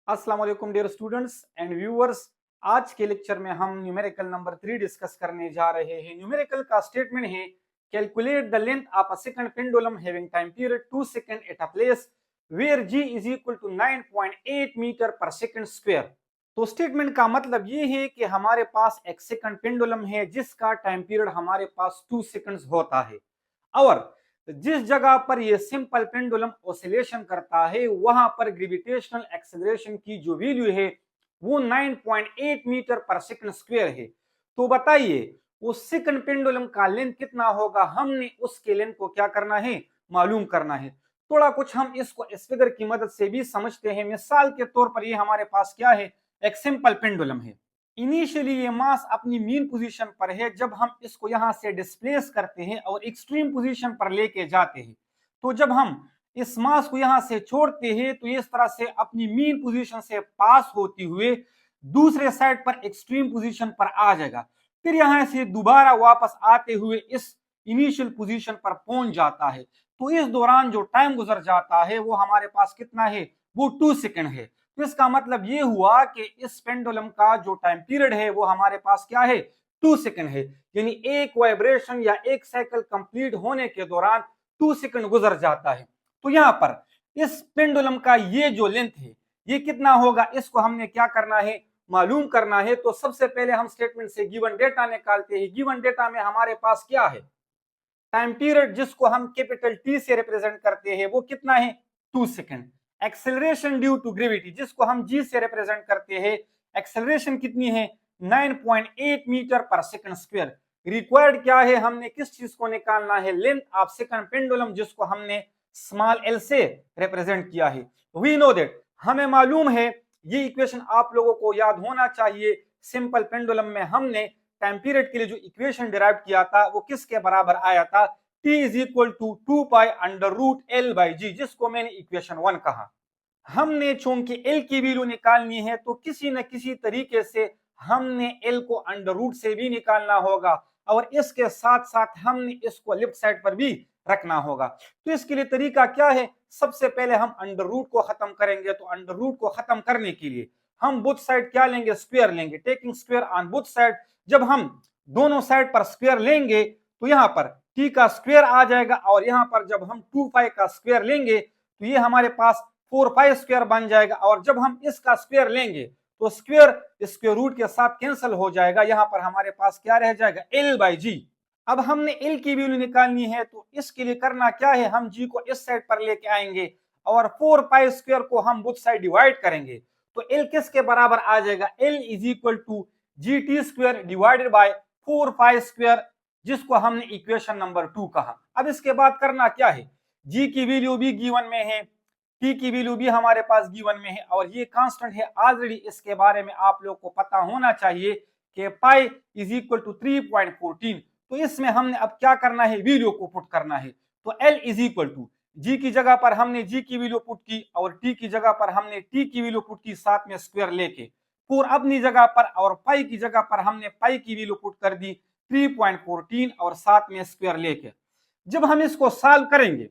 अस्सलाम वालेकुम dear students and viewers. आज के लेक्चर में हम न्यूमेरिकल नंबर 3 डिस्कस करने जा रहे हैं। न्यूमेरिकल का स्टेटमेंट है calculate the length of a second pendulum having time period 2 second at a place where g is equal to 9.8 metre per second square. तो स्टेटमेंट का मतलब ये है कि हमारे पास एक सेकंड पेंडुलम है जिसका टाइम पीरियड हमारे पास 2 सेकंड्स होता है और जिस जगह पर यह सिंपल पेंडुलम ऑसिलेशन करता है वहां पर ग्रेविटेशनल एक्सेलरेशन की जो वैल्यू है वो 9.8 मीटर पर सेकंड स्क्वायर है। तो बताइए उस सेकंड पेंडुलम का लेंथ कितना होगा। हमने उसके लेंथ को क्या करना है, मालूम करना है। थोड़ा कुछ हम इसको इस फिगर की मदद से भी समझते हैं। मिसाल के तौर पर ये हमारे पास क्या है, एक सिंपल पेंडुलम है। इनिशियली ये मास अपनी मीन पोजीशन पर है। जब हम इसको यहां से डिस्प्लेस करते हैं और एक्सट्रीम पोजीशन पर लेके जाते हैं तो जब हम इस मास को यहां से छोड़ते हैं तो इस तरह से अपनी मीन पोजीशन से पास होती हुए दूसरे साइड पर एक्सट्रीम पोजीशन पर आ जाएगा। फिर यहां से दोबारा वापस आते हुए इस इनिशियल पोजीशन पर पहुंच जाता है। तो इस दौरान जो टाइम गुजर जाता है वो हमारे पास कितना है, वो 2 सेकंड है। तो इसका मतलब ये हुआ कि इस पेंडुलम का जो टाइम पीरियड है वो हमारे पास क्या है, 2 सेकंड है। यानी एक वाइब्रेशन या एक साइकिल कंप्लीट होने के दौरान 2 सेकंड गुजर जाता है। तो यहां पर इस पेंडुलम का ये जो लेंथ है ये कितना होगा, इसको हमने क्या करना है, मालूम करना है। तो सबसे पहले हम स्टेटमेंट से गिवन डेटा निकालते हैं। गिवन डेटा में हमारे पास क्या है, टाइम पीरियड जिसको हम कैपिटल टी से रिप्रेजेंट करते हैं वो कितना है, 2 सेकंड। एक्सेलरेशन ड्यू टू ग्रेविटी जिसको हम जी से रिप्रेजेंट करते हैं, एक्सेलरेशन कितनी है, 9.8 metre per second square. Required क्या है, हमने किस चीज को निकालना है, लेंथ ऑफ सेकंड पेंडुलम जिसको हमने स्मॉल एल से रिप्रेजेंट किया है। वी नो दैट, हमें मालूम है, ये इक्वेशन आप लोगों को याद होना चाहिए। सिंपल पेंडुलम में हमने टाइम पीरियड के लिए जो इक्वेशन डिराइव किया था वो किसके बराबर आया था, t is equal to 2 pi under root L by G, जिसको मैंने इक्वेशन 1 कहा। हमने चूंकि एल की वैल्यू निकालनी है तो किसी न किसी तरीके से हमने एल को अंडर रूट से भी निकालना होगा और इसके साथ साथ हमने इसको लेफ्ट साइड पर भी रखना होगा। तो इसके लिए तरीका क्या है, सबसे पहले हम अंडर रूट को खत्म करेंगे। तो अंडर रूट को खत्म करने के लिए हम बोथ साइड क्या लेंगे, स्क्वायर लेंगे, taking square on both side. जब हम दोनों साइड पर स्क्वायर लेंगे तो यहाँ पर टी का स्क्वायर आ जाएगा और यहाँ पर जब हम 2 पाई का स्क्वायर लेंगे तो ये हमारे पास 4 पाई स्क्वायर बन जाएगा। और जब हम इसका स्क्वायर लेंगे तो स्क्वायर स्क्वायर रूट के साथ कैंसिल हो जाएगा। यहाँ पर हमारे पास क्या रह जाएगा, एल बाई जी। अब हमने एल की वैल्यू निकालनी है तो इसके लिए करना क्या है, हम जी को इस साइड पर लेके आएंगे और 4 पाई स्क्वायर को हम बोथ साइड डिवाइड करेंगे। तो एल किसके बराबर आ जाएगा, L is equal to g T square divided by 4 pi square, जिसको हमने इक्वेशन नंबर 2 कहा। अब इसके बाद करना क्या है, जी की वैल्यू भी गिवन में है, टी की वैल्यू भी हमारे पास गिवन में है और ये कांस्टेंट है ऑलरेडी। इसके बारे में आप लोग को पता होना चाहिए कि पाई इज इक्वल टू 3.14। तो इसमें हमने अब क्या करना है, वैल्यू को पुट करना है। तो एल इज इक्वल टू जी की जगह पर हमने जी की वैल्यू पुट की और टी की जगह पर हमने टी की वैल्यू पुट की, साथ में स्क्वायर लेके। फोर अपनी जगह पर और पाई की जगह पर हमने पाई की वैल्यू पुट कर दी 3.14 और साथ में स्क्वायर लेके। जब हम इसको सॉल्व करेंगे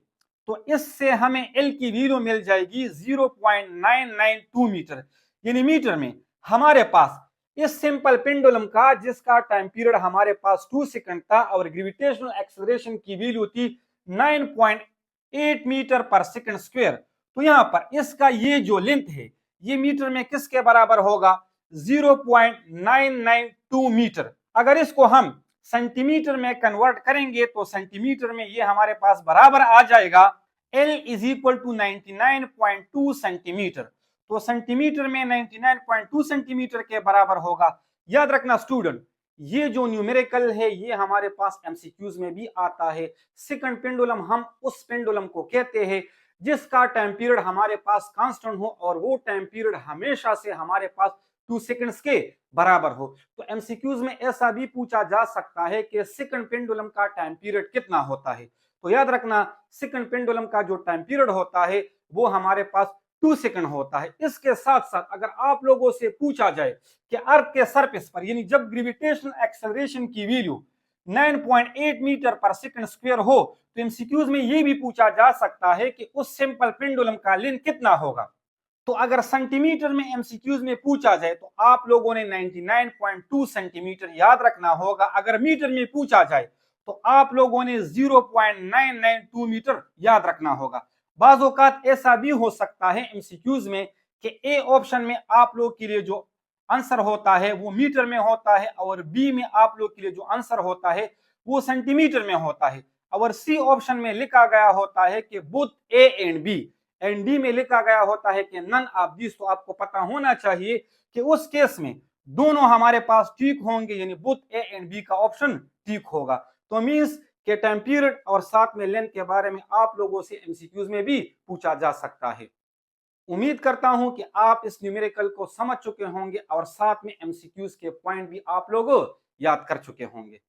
तो इससे हमें एल की वैल्यू मिल जाएगी 0.992 मीटर। यानी मीटर में हमारे पास इस सिंपल पेंडुलम का जिसका टाइम पीरियड हमारे पास 2 सेकंड था और ग्रेविटेशनल एक्सेलरेशन की वैल्यू थी 9.8 मीटर पर सेकंड स्क्वायर। तो यहां पर इसका ये जो लेंथ है ये मीटर में किसके बराबर होगा, 0.992 मीटर। अगर इसको हम सेंटीमीटर में कन्वर्ट करेंगे तो सेंटीमीटर में ये हमारे पास बराबर आ जाएगा L is equal to 99.2 centimetre. तो सेंटीमीटर में 99.2 सेंटीमीटर के बराबर होगा। याद रखना स्टूडेंट, ये जो न्यूमेरिकल है ये हमारे पास एमसीक्यूज में भी आता है। सेकंड पेंडुलम हम उस पेंडुलम को कहते हैं जिसका टाइम पीरियड हमारे पास कांस्टेंट हो और वो टाइम पीरियड हमेशा से हमारे पास 2 सेकंड्स के बराबर हो। तो एमसीक्यूज में ऐसा भी पूछा जा सकता है कि सेकंड पेंडुलम का टाइम पीरियड कितना होता है। तो याद रखना सेकंड पेंडुलम का जो टाइम पीरियड होता है वो हमारे पास 2 सेकंड होता है। इसके साथ साथ अगर आप लोगों से पूछा जाए कि अर्थ के सरफेस पर यानी जब ग्रेविटेशनल एक्सेलरेशन की value 9.8 metre per second square हो तो एमसीक्यूज में ये भी पूछा जा सकता है कि उस सिंपल पेंडुलम का लेंथ कितना होगा। तो अगर सेंटीमीटर में एमसीक्यूज में पूछा जाए तो आप लोगों ने 99.2 सेंटीमीटर याद रखना होगा। अगर मीटर में पूछा जाए तो आप लोगों ने 0.992 मीटर याद रखना होगा। बाज़ औक़ात ऐसा भी हो सकता है एमसीक्यूज में कि ए ऑप्शन में आप लोग के लिए जो आंसर होता है वो मीटर में होता है और बी में आप लोग के लिए जो आंसर होता है वो सेंटीमीटर में होता है। और सी ऑप्शन में लिखा गया होता है कि both A and B, and D में लिखा गया होता है कि नन ऑफ दिस। तो आपको पता होना चाहिए कि उस केस में दोनों हमारे पास ठीक होंगे, यानी बोथ ए एंड बी का ऑप्शन ठीक होगा। तो मींस के टाइम पीरियड और साथ में लेंथ के बारे में आप लोगों से एमसीक्यूज में भी पूछा जा सकता है। उम्मीद करता हूं कि आप इस न्यूमेरिकल को समझ चुके होंगे और साथ में एमसीक्यूज के पॉइंट भी आप लोग याद कर चुके होंगे।